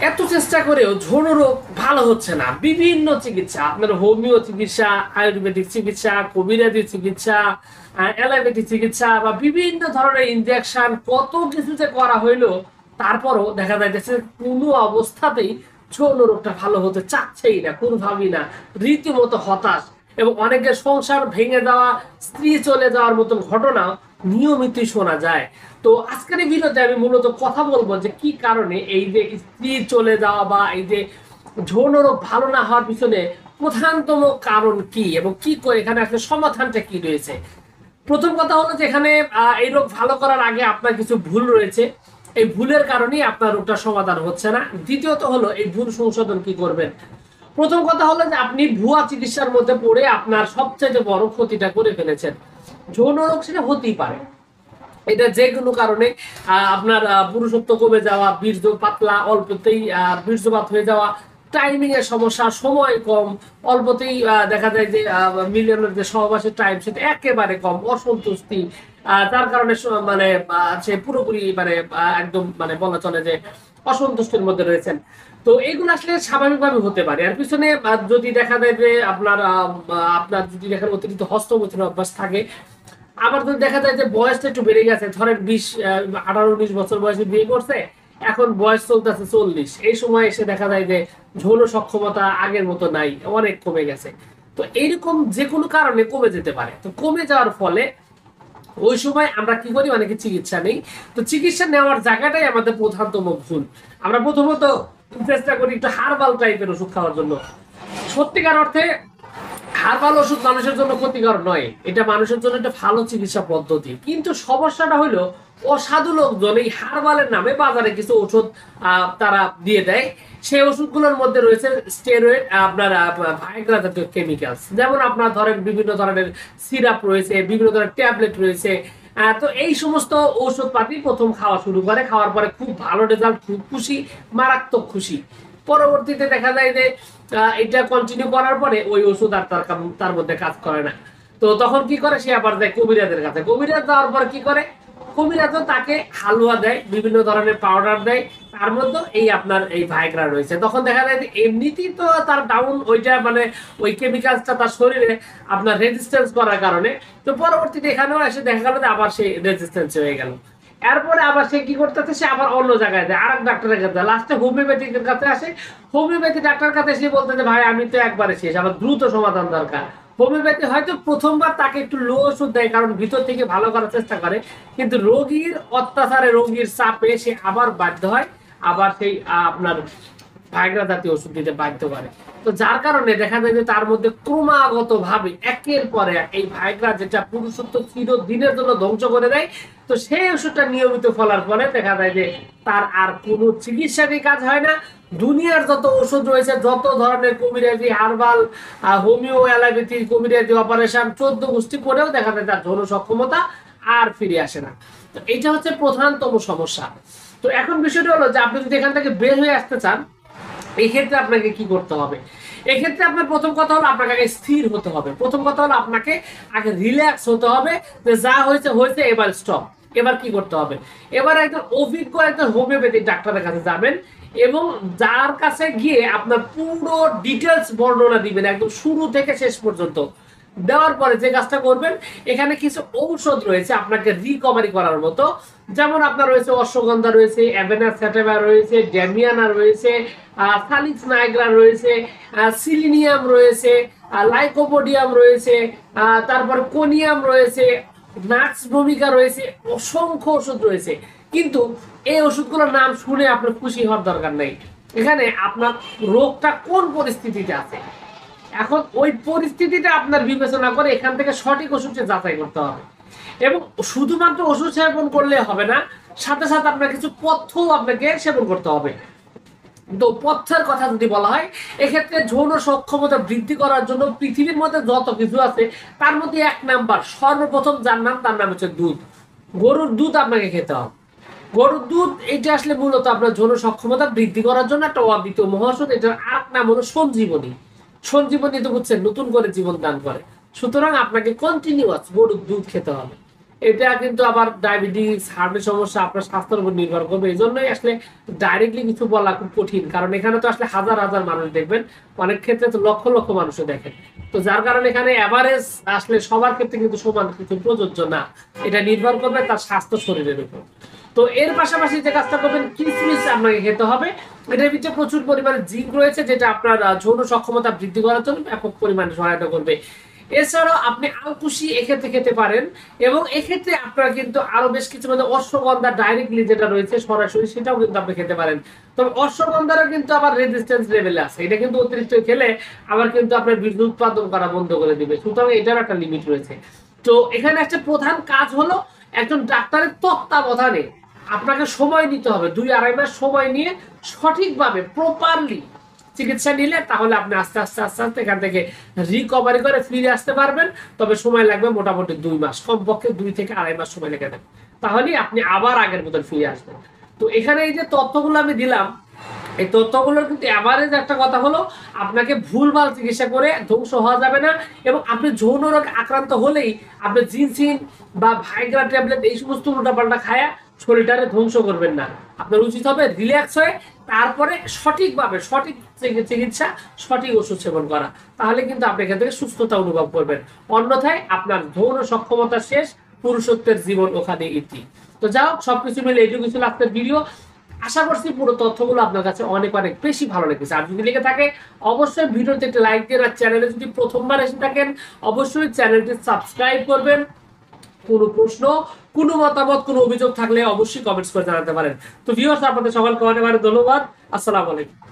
এত চেষ্টা করেও যৌন রোগ ভালো হচ্ছে না। বিভিন্ন চিকিৎসা, আপনার হোমিও চিকিৎসা, আয়ুর্বেদিক চিকিৎসা, কবিরাজি চিকিৎসা, অ্যালোপ্যাথি চিকিৎসা বা বিভিন্ন ধরনের ইনজেকশন, কত কিছু যে করা হইলো, তারপরও দেখা যাইতেছে কোনো অবস্থাতেই যৌন রোগটা ভালো হতে চাচ্ছেই না, কোনোভাবেই না। রীতিমতো হতাশ, এবং অনেকের সংসার ভেঙে যাওয়া, স্ত্রী চলে যাওয়ার মতন ঘটনা নিয়মিতই শোনা যায়। তো আজকের এই ভিডিওতে আমি মূলত কথা বলবো যে কি কারণে এই যে স্ত্রী চলে যাওয়া বা এই যে যৌন রোগ ভালো না হওয়ার পিছনে প্রধানতম কারণ কি, এবং কি করে এখানে আসলে সমাধানটা কি রয়েছে। প্রথম কথা হলো যে এখানে এই রোগ ভালো করার আগে আপনার কিছু ভুল রয়েছে, এই ভুলের কারণেই আপনার রোগটার সমাধান হচ্ছে না। দ্বিতীয়ত হলো এই ভুল সংশোধন কি করবেন। প্রথম কথা হলো যে আপনি ভুয়া চিকিৎসার মধ্যে পড়ে আপনার সবচেয়ে বড় ক্ষতিটা করে ফেলেছেন। যৌন রোগ সেটা হতেই পারে, এটা যে কোনো কারণে আপনার পুরুষত্ব কমে যাওয়া, বীর্য পাতলা, অল্পতেই বীর্যপাত হয়ে যাওয়া, টাইমিং এর সমস্যা, সময় কম, অল্পতেই দেখা যায় যে মিলিয়নের যে সহবাসের টাইম সেটা একেবারে কম, অসন্তুষ্টি, তার কারণে মানে সে পুরোপুরি মানে একদম মানে বলা চলে যে অসন্তুষ্টির মধ্যে রয়েছেন। তো এগুলো আসলে স্বাভাবিকভাবে হতে পারে। আর পিছনে যদি দেখা যায় যে আপনার যদি দেখেন অতিরিক্ত হস্তমৈথুনের অভ্যাস থাকে, আবার যদি দেখা যায় যে বয়সটা একটু বেড়ে গেছে, ধরেন 18-19 বছর বয়সে বিয়ে করছে, এখন বয়স চলতেছে 40, এই সময় এসে দেখা যায় যে যৌন সক্ষমতা আগের মতো নাই, অনেক কমে গেছে। তো এইরকম যে কোনো কারণে কমে যেতে পারে। তো কমে যাওয়ার ফলে ওই সময় আমরা কি করি, অনেকে চিকিৎসা নেই। তো চিকিৎসা নেওয়ার জায়গাটাই আমাদের প্রধানতম ভুল। আমরা প্রথমত চেষ্টা করি একটু হার্বাল টাইপের ওষুধ খাওয়ার জন্য। সত্যিকার অর্থে হার্বাল ওষুধ মানুষের জন্য ক্ষতিকর নয়, এটা মানুষের জন্য একটা ভালো চিকিৎসা পদ্ধতি। কিন্তু সমস্যাটা হলো অসাধু লোকজন এই হার্বালের নামে বাজারে কিছু ওষুধ তারা দিয়ে দেয়। সেই ওষুধগুলোর মধ্যে রয়েছে স্টেরয়েড, আপনার ভাইগ্রা জাতীয় কেমিক্যালস, যেমন আপনার ধরেন বিভিন্ন ধরনের সিরাপ রয়েছে, বিভিন্ন ধরনের ট্যাবলেট রয়েছে। তো এই সমস্ত ঔষধপাতি প্রথম খাওয়া শুরু করে, খাওয়ার পরে খুব ভালো রেজাল্ট, খুব খুশি, মারাত্মক খুশি। পরবর্তীতে দেখা যায় যে এটা কন্টিনিউ করার পরে ওই ওষুধ আর তার মধ্যে কাজ করে না। তো তখন কি করে, সে আবার যায় কবিরাজের কাছে। কবিরাজ যাওয়ার পর কি করে, কবিরাজও তাকে হালুয়া দেয়, বিভিন্ন ধরনের পাউডার দেয়, তার মধ্যে এই আপনার এই ভাইগ্রা রয়েছে। তখন দেখা যায় যে এমনিতেই তো তার ডাউন ওইটা মানে ওই কেমিক্যালসটা তার শরীরে আপনার রেজিস্ট্যান্স করার কারণে, তো পরবর্তীতে এখানেও এসে দেখা গেল যে আবার সেই রেজিস্ট্যান্স হয়ে গেল। এরপরে আবার সে কি করতেছে, সে আবার অন্য জায়গায় যায়, আরেক ডাক্তারের কাছে, লাস্টে হোমিওপ্যাথিকের কাছে আসে। হোমিওপ্যাথি ডাক্তার কাছে এসে বলতেছে ভাই আমি তো একবারে শেষ, আমার দ্রুত সমাধান দরকার। হোমিওপ্যাথি হয়তো প্রথমবার তাকে একটু লো ওষুধ দেয়, কারণ ভিতর থেকে ভালো করার চেষ্টা করে, কিন্তু রোগীর অত্যাচারে, রোগীর চাপে সে আবার বাধ্য হয়, আবার সেই আপনার ভাইগ্রা জাতীয় ওষুধ দিতে বাধ্য করে। তো যার কারণে দেখা যায় যে তার মধ্যে ক্রমাগত ভাবে একের পর এক এই ভাইগ্রা, যেটা পুরুষত্ব চিরদিনের জন্য ধ্বংস করে দেয়, তো সেই ওষুধটা নিয়মিত ফলার ফলে দেখা যায় যে তার আর কোনো চিকিৎসারই কাজ হয় না। দুনিয়ার যত ওষুধ রয়েছে, যত ধরনের কবিরাজি, হার্বাল, হোমিও, অ্যালোপ্যাথি, কবিরাজি, অপারেশন, 14 গোষ্ঠী করেও দেখা যায় তার যৌন সক্ষমতা আর ফিরে আসে না। তো এটা হচ্ছে প্রধানতম সমস্যা। তো এখন বিষয়টা হলো যে আপনি যদি এখান থেকে বের হয়ে আসতে চান, এই ক্ষেত্রে আপনাকে কি করতে হবে। এক্ষেত্রে আপনার প্রথম কথা হলো আপনাকে আগে স্থির হতে হবে। প্রথম কথা হলো আপনাকে আগে রিল্যাক্স হতে হবে, যে যা হয়েছে হয়েছে, এবার স্টপ। এবার কি করতে হবে, এবার একজন অভিজ্ঞ একজন হোমিওপ্যাথিক ডাক্তারের কাছে যাবেন, এবং যার কাছে গিয়ে আপনার পুরো ডিটেলস বর্ণনা দিবেন একদম শুরু থেকে শেষ পর্যন্ত। দেওয়ার পরে যে কাজটা করবেন, এখানে কিছু ঔষধ রয়েছে আপনাকে রিকভারি করার মতো। যেমন আপনার রয়েছে অশ্বগন্ধা রয়েছে, অ্যাভেনাস স্যাটাইভা রয়েছে, ড্যামিয়ানা রয়েছে, সালিক্স নাইগ্রা রয়েছে, সিলিনিয়াম রয়েছে, লাইকোপোডিয়াম রয়েছে, তারপর কোনিয়াম রয়েছে, নাক্স ভূমিকা রয়েছে, অসংখ্য ওষুধ রয়েছে। কিন্তু এই ওষুধগুলোর নাম শুনে আপনার খুশি হওয়ার দরকার নেই। এখানে আপনার রোগটা কোন পরিস্থিতিতে আছে, এখন ওই পরিস্থিতিটা আপনার বিবেচনা করে এখান থেকে সঠিক ওষুধটা যাচাই করতে হবে। এবং শুধুমাত্র ওষুধ সেবন করলে হবে না, সাথে সাথে আপনার কিছু পথ্য আপনাকে সেবন করতে হবে। তো পথ্যের কথা যদি বলা হয়, এক্ষেত্রে যৌন সক্ষমতা বৃদ্ধি করার জন্য পৃথিবীর মধ্যে যত কিছু আছে তার মধ্যে এক নাম্বার, সর্বপ্রথম যার নাম, তার নাম হচ্ছে দুধ। গরুর দুধ আপনাকে খেতে হবে। গরুর দুধ এটা আসলে মূলত আপনার যৌন সক্ষমতা বৃদ্ধি করার জন্য একটা অদ্বিতীয় মহাঔষধ। এটার আর নাম হলো সঞ্জীবনী। সঞ্জীবনী তো বুঝছেন, নতুন করে জীবন দান করে। সুতরাং আপনাকে কন্টিনিউয়াস গরুর দুধ খেতে হবে। এটা কিন্তু আবার ডায়াবেটিস, হার্টের সমস্যা, আপনার স্বাস্থ্যের উপর নির্ভর করবে। এই জন্যই আসলে ডাইরেক্টলি কিছু বলা খুব কঠিন, কারণ এখানে তো আসলে হাজার হাজার মানুষ দেখবেন, অনেক ক্ষেত্রে তো লক্ষ লক্ষ মানুষও দেখেন। তো যার কারণে এখানে অ্যাভারেজ আসলে সবার ক্ষেত্রে কিন্তু সমান কিছু প্রযোজ্য না, এটা নির্ভর করবে তার স্বাস্থ্য শরীরের উপর। তো এর পাশাপাশি যে কাজটা করবেন, কিশমিশ আপনাকে খেতে হবে। এটার ভিতরে প্রচুর পরিমাণে জিঙ্ক রয়েছে, যেটা আপনার যৌন সক্ষমতা বৃদ্ধি করার জন্য ব্যাপক পরিমাণে সহায়তা করবে। এছাড়াও আপনি আলকুশি এক্ষেত্রে খেতে পারেন, এবং এক্ষেত্রে আপনারা কিন্তু আরো বেশ কিছু মানে অশ্বগন্ধা ডাইরেক্টলি যেটা রয়েছে সরাসরি, সেটাও কিন্তু আপনি খেতে পারেন। তবে অশ্বগন্ধারও কিন্তু আবার রেজিস্ট্যান্স লেভেলে আছে, এটা কিন্তু অতিরিক্ত খেলে আবার কিন্তু আপনার বিদ্যুৎ উৎপাদন করা বন্ধ করে দিবে, সুতরাং এটার একটা লিমিট রয়েছে। তো এখানে একটা প্রধান কাজ হলো একজন ডাক্তারের তত্ত্বাবধানে আপনাকে সময় নিতে হবে, 2-2.5 মাস সময় নিয়ে সঠিকভাবে প্রপারলি চিকিৎসা নিলে তাহলে আপনি আস্তে আস্তে আস্তে আস্তে এখান থেকে রিকভারি করে ফিরে আসতে পারবেন। তবে সময় লাগবে মোটামুটি 2 মাস, কমপক্ষে 2 থেকে 2.5 মাস সময় লেগে যাবে, তাহলেই আপনি আবার আগের মতন ফিরে আসবেন। তো এখানে এই যে তথ্যগুলো আমি দিলাম, এই তথ্যগুলোর কিন্তু এভারেজ একটা কথা হলো, আপনাকে ভুলভাল চিকিৎসা করে ধ্বংস হওয়া যাবে না। এবং আপনি যৌন রোগ আক্রান্ত হলেই আপনি জিনসিন বা ভাইগ্রা ট্যাবলেট এই সমস্ত উল্টাপাল্টা খায়া শরীরটারে ধ্বংস করবেন না। আপনার উচিত হবে রিল্যাক্স হয়ে তারপরে সঠিকভাবে সঠিক চিকিৎসা, সঠিক ওষুধ সেবন করা, তাহলে কিন্তু আপনি এখান থেকে সুস্থতা অনুভব করবেন। অন্যথায় আপনার যৌন সক্ষমতা শেষ, পুরুষত্বের জীবন ওখানে ইতি। তো যাই হোক, সবকিছু মিলে এইটুকু ছিল আজকের ভিডিও। আশা করছি পুরো তথ্যগুলো আপনার কাছে অনেক অনেক বেশি ভালো লেগেছে। আর যদি লেগে থাকে অবশ্যই ভিডিওতে একটা লাইক দিন, আর চ্যানেলে যদি প্রথমবার এসে থাকেন অবশ্যই চ্যানেলটি সাবস্ক্রাইব করবেন। কোনো প্রশ্ন, কোনো মতামত, কোনো অভিযোগ থাকলে অবশ্যই কমেন্টস করে জানাতে পারেন। তো ভিউয়ার্স, আপনাদের সকলকে অনেক অনেক ধন্যবাদ। আসসালামু আলাইকুম।